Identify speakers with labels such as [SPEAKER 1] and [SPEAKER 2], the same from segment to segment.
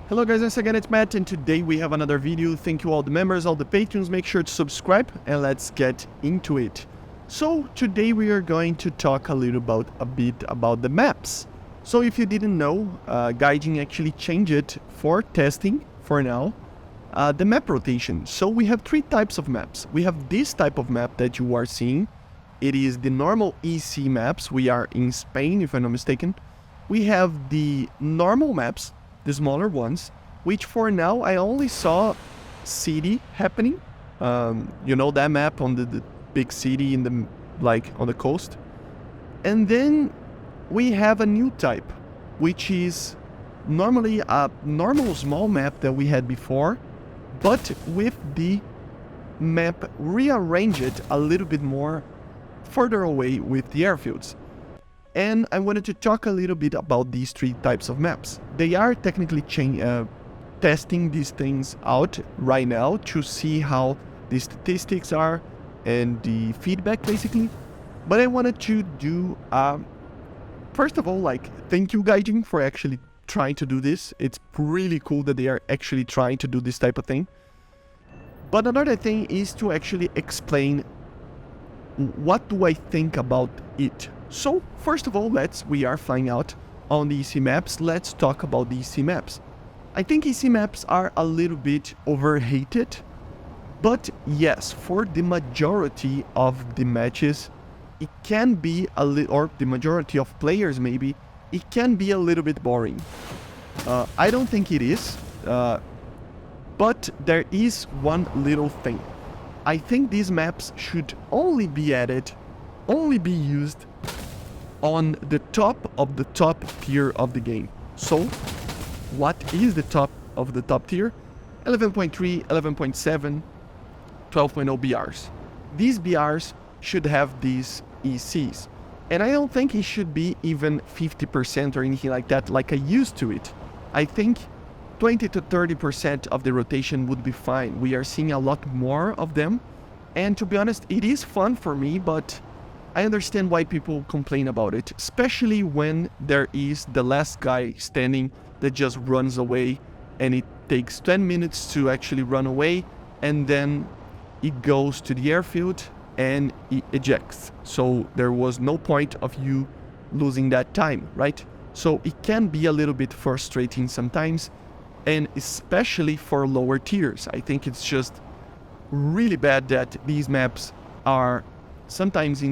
[SPEAKER 1] Hello guys, once again it's Matt, and today we have another video. Thank you all the members, all the patrons, make sure to subscribe and let's get into it. So today we are going to talk a bit about the maps. So if you didn't know, Gaijin actually changed it for testing for now, the map rotation. So we have three types of maps. We have this type of map that you are seeing. It is the normal EC maps. We are in Spain, if I'm not mistaken. We have the normal maps, the smaller ones, which for now I only saw city happening. You know that map on the big city in the on the coast. And then we have a new type, which is normally a normal small map that we had before, but with the map rearranged a little bit more further away with the airfields. And I wanted to talk a little bit about these three types of maps. They are technically testing these things out right now to see how the statistics are and the feedback basically. But I wanted to do, first of all, thank you Gaijin for actually trying to do this. It's really cool that they are actually trying to do this type of thing. But another thing is to actually explain what do I think about it. So first of all, we are flying out on the EC maps. Let's talk about the EC maps. I think EC maps are a little bit overhated, but yes, for the majority of the matches, it can be a little, or the majority of players maybe, it can be a little bit boring. I don't think it is, but there is one little thing. I think these maps should only be used on the top of the top tier of the game. So, what is the top of the top tier? 11.3, 11.7, 12.0 BRs. These BRs should have these ECs. And I don't think it should be even 50% or anything like that, like I used to it. I think 20 to 30% of the rotation would be fine. We are seeing a lot more of them. And to be honest, it is fun for me, but I understand why people complain about it, especially when there is the last guy standing that just runs away and it takes 10 minutes to actually run away, and then it goes to the airfield and it ejects. So there was no point of you losing that time, right? So it can be a little bit frustrating sometimes, and especially for lower tiers. I think it's just really bad that these maps are sometimes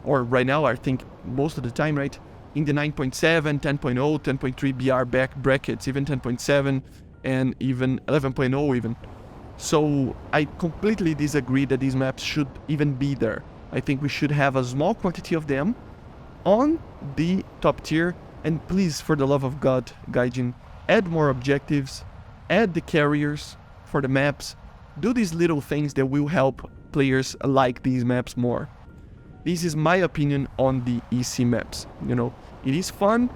[SPEAKER 1] or right now I think most of the time, right, in the 9.7, 10.0, 10.3 BR brackets, even 10.7 and even 11.0 even. So I completely disagree that these maps should even be there. I think we should have a small quantity of them on the top tier, and please, for the love of God, Gaijin, add more objectives, add the carriers for the maps, do these little things that will help players like these maps more. This is my opinion on the EC maps. You know, it is fun,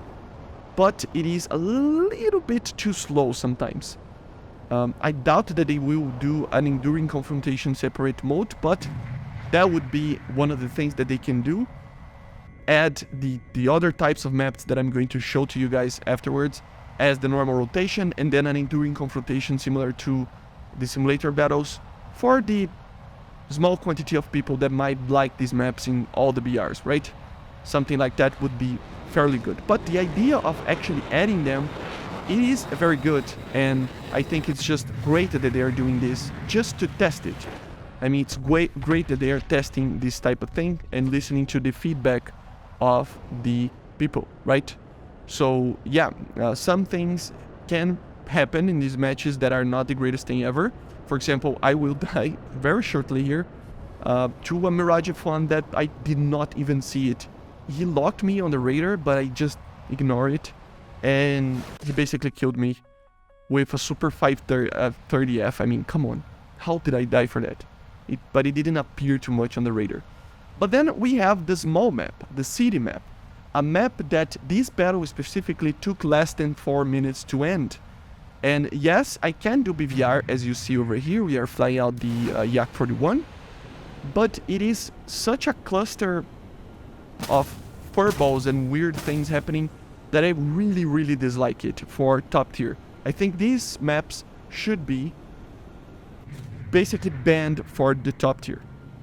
[SPEAKER 1] but it is a little bit too slow sometimes. I doubt that they will do an enduring confrontation separate mode, but that would be one of the things that they can do. Add the other types of maps that I'm going to show to you guys afterwards as the normal rotation, and then an enduring confrontation similar to the simulator battles for the small quantity of people that might like these maps in all the BRs, right? Something like that would be fairly good. But the idea of actually adding them, it is very good, and I think it's just great that they are doing this just to test it. I mean, it's great that they are testing this type of thing and listening to the feedback of the people, right? So yeah, some things can happen in these matches that are not the greatest thing ever. For example, I will die very shortly here to a Mirage F1 that I did not even see it. He locked me on the radar, but I just ignored it, and he basically killed me with a Super 530F. I mean, come on, how did I die for that? But it didn't appear too much on the radar. But then we have the small map, the city map, a map that this battle specifically took less than 4 minutes to end. And yes, I can do BVR, as you see over here. We are flying out the Yak 41, but it is such a cluster of furballs and weird things happening that I really dislike it for top tier. I think these maps should be basically banned for the top tier,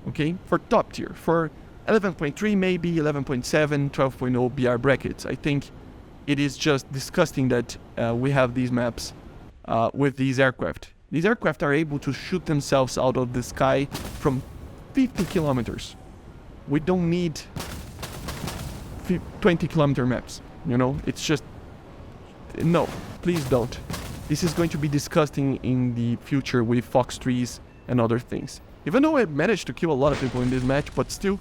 [SPEAKER 1] okay? For top tier, for 11.3 maybe, 11.7, 12.0 BR brackets. I think it is just disgusting that we have these maps with these aircraft. These aircraft are able to shoot themselves out of the sky from 50 kilometers. We don't need 20 kilometer maps, you know? It's just, no, please don't. This is going to be disgusting in the future with Fox trees and other things. Even though I managed to kill a lot of people in this match, but still,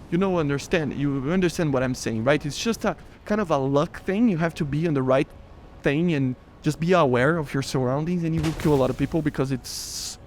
[SPEAKER 1] you understand what I'm saying, right? It's just a kind of a luck thing. You have to be on the right thing and just be aware of your surroundings, and you will kill a lot of people because it's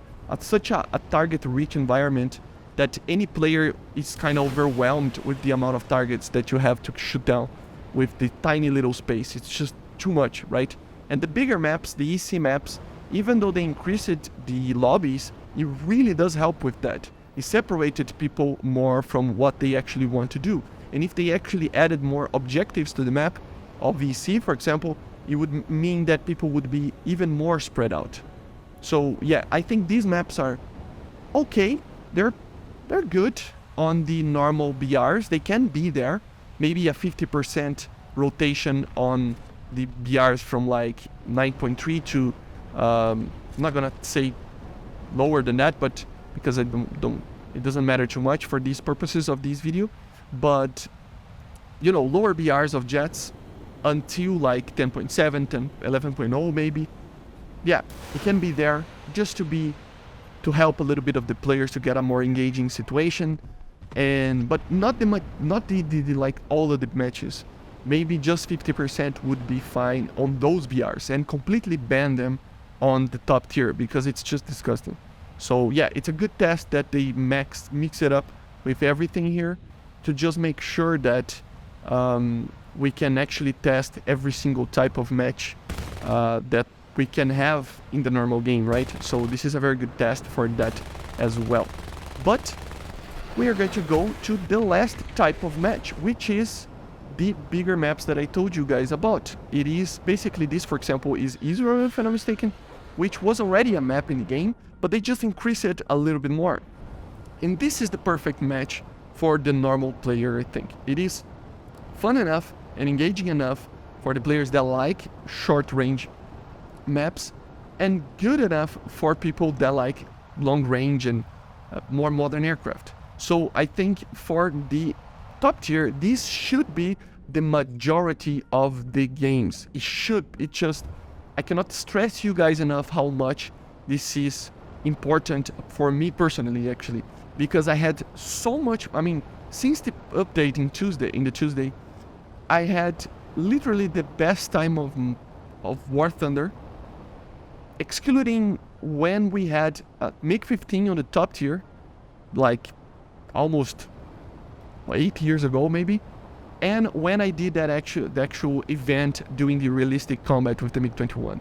[SPEAKER 1] such a target-rich environment that any player is kind of overwhelmed with the amount of targets that you have to shoot down with the tiny little space. It's just too much, right? And the bigger maps, the EC maps, even though they increased the lobbies, it really does help with that. It separated people more from what they actually want to do. And if they actually added more objectives to the map of VC, for example, it would mean that people would be even more spread out. So yeah, I think these maps are okay. They're good on the normal BRs. They can be there. Maybe a 50% rotation on the BRs from like 9.3 to, I'm not gonna say lower than that, but because it doesn't matter too much for these purposes of this video. But, you know, lower BRs of jets until like 10.7, 11.0 maybe. Yeah, it can be there just to help a little bit of the players to get a more engaging situation, but not the like all of the matches. Maybe just 50% would be fine on those BRs and completely ban them on the top tier because it's just disgusting. So yeah, it's a good test that they mix it up with everything here to just make sure that we can actually test every single type of match that we can have in the normal game, right? So this is a very good test for that as well. But we are going to go to the last type of match, which is the bigger maps that I told you guys about. It is basically this, for example, is Israel, if I'm not mistaken, which was already a map in the game, but they just increase it a little bit more. And this is the perfect match for the normal player, I think. It is fun enough and engaging enough for the players that like short range maps, and good enough for people that like long range and more modern aircraft. So I think for the top tier, this should be the majority of the games. I cannot stress you guys enough how much this is important for me personally, actually, because I had so much, since the update in Tuesday, I had literally the best time of War Thunder, excluding when we had MiG-15 on the top tier, like almost 8 years ago maybe, and when I did the actual event doing the realistic combat with the MiG-21.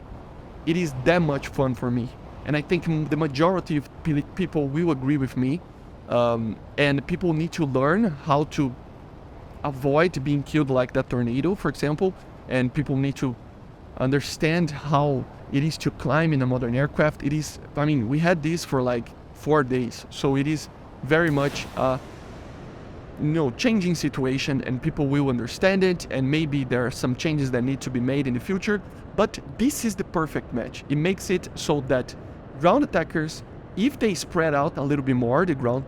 [SPEAKER 1] It is that much fun for me, and I think the majority of people will agree with me, and people need to learn how to avoid being killed like that tornado, for example, and people need to understand how it is to climb in a modern aircraft. It is, we had this for like 4 days, so it is very much changing situation, and people will understand it, and maybe there are some changes that need to be made in the future, but this is the perfect match. It makes it so that ground attackers, if they spread out a little bit more the ground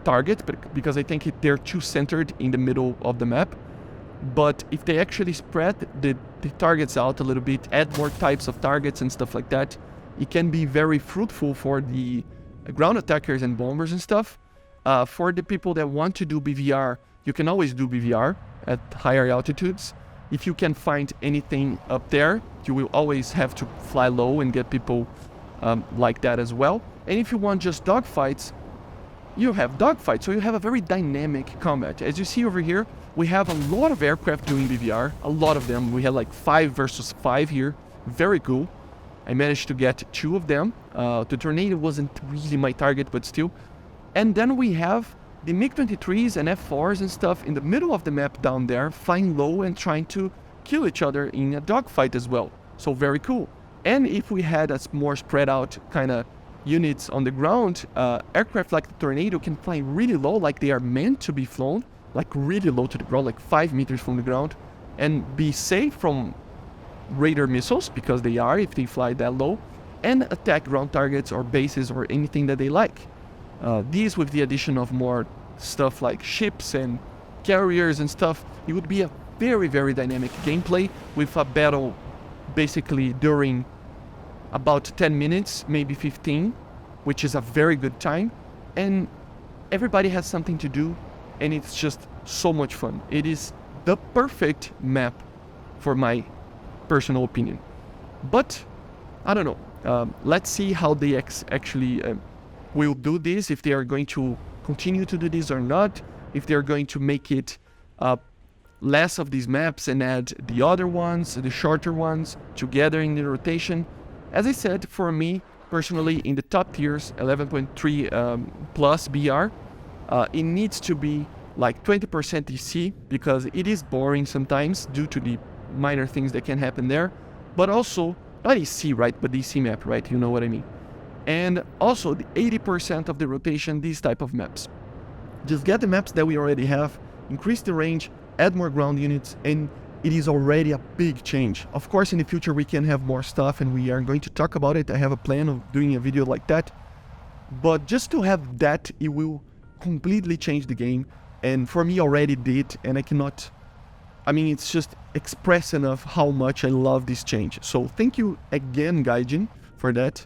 [SPEAKER 1] target, because I think they're too centered in the middle of the map, but if they actually spread the targets out a little bit, add more types of targets and stuff like that, it can be very fruitful for the ground attackers and bombers and stuff. For the people that want to do BVR, you can always do BVR at higher altitudes. If you can find anything up there, you will always have to fly low and get people like that as well. And if you want just dogfights, you have dogfights, so you have a very dynamic combat. As you see over here, we have a lot of aircraft doing BVR, a lot of them. We had like 5 versus 5 here, very cool. I managed to get 2 of them. The tornado wasn't really my target, but still. And then we have the MiG-23s and F4s and stuff in the middle of the map down there, flying low and trying to kill each other in a dogfight as well. So very cool. And if we had a more spread out kind of units on the ground, aircraft like the Tornado can fly really low, like they are meant to be flown, like really low to the ground, like 5 meters from the ground, and be safe from radar missiles, because they are if they fly that low, and attack ground targets or bases or anything that they like. These, with the addition of more stuff like ships and carriers and stuff, it would be a very, very dynamic gameplay with a battle basically during about 10 minutes, maybe 15, which is a very good time, and everybody has something to do, and it's just so much fun. It is the perfect map for my personal opinion. But I don't know. Let's see how they actually will do this, if they are going to continue to do this or not, if they're going to make it less of these maps and add the other ones, the shorter ones, together in the rotation. As I said, for me, personally, in the top tiers, 11.3 plus BR, it needs to be like 20% EC, because it is boring sometimes due to the minor things that can happen there. But also, not EC, right, but DC map, right, you know what I mean. And also the 80% of the rotation, these type of maps. Just get the maps that we already have, increase the range, add more ground units, and it is already a big change. Of course, in the future we can have more stuff, and we are going to talk about it. I have a plan of doing a video like that. But just to have that, it will completely change the game. And for me already did, and I cannot... I mean, it's just express enough how much I love this change. So thank you again, Gaijin, for that.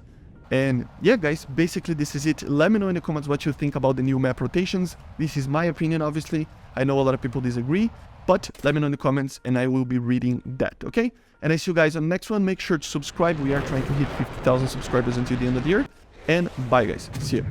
[SPEAKER 1] And yeah, guys, basically this is it. Let me know in the comments what you think about the new map rotations. This is my opinion, obviously. I know a lot of people disagree, but let me know in the comments and I will be reading that, okay? And I see you guys on the next one. Make sure to subscribe. We are trying to hit 50,000 subscribers until the end of the year. And bye, guys. See you.